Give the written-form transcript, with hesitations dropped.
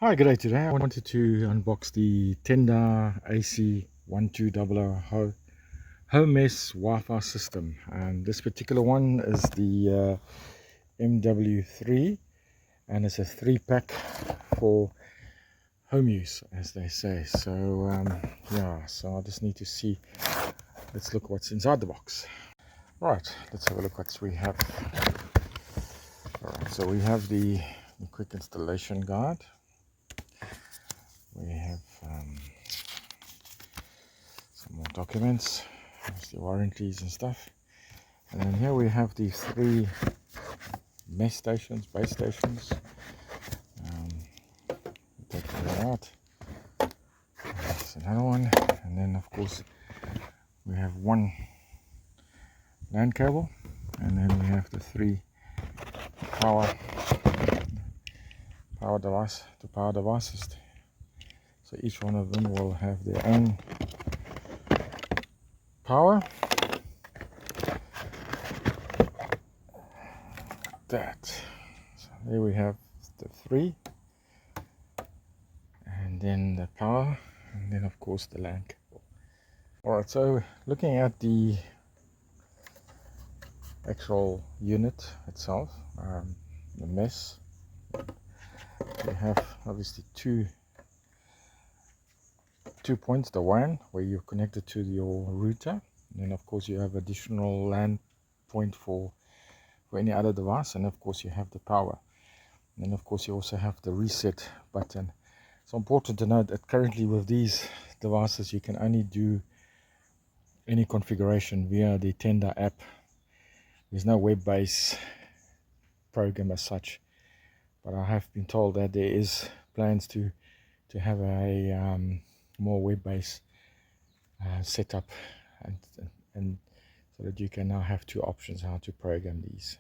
Hi, good day. Today I wanted to unbox the Tenda AC1200 home mesh Wi-Fi system, and this particular one is the MW3, and it's a 3-pack for home use, as they say. So yeah, so I just need to see. Let's look what's inside the box. Right, let's have a look what we have. Alright, so we have the quick installation guide. We have some more documents, there's the warranties and stuff, and then here we have the 3 mesh stations, base stations. Take that out. There's another one, and then of course we have 1 LAN cable, and then we have the 3 power devices. So each one of them will have their own power. So there we have the 3, and then the power, and then of course the LAN cable. Alright, so looking at the actual unit itself, the mesh, we have obviously two points: the WAN, where you're connected to your router, and then of course you have additional LAN point for any other device, and of course you have the power, and then of course you also have the reset button. It's important to note that currently with these devices you can only do any configuration via the Tenda app. There's no web-based program as such, but I have been told that there is plans to have a more web-based setup, and so that you can now have 2 options how to program these.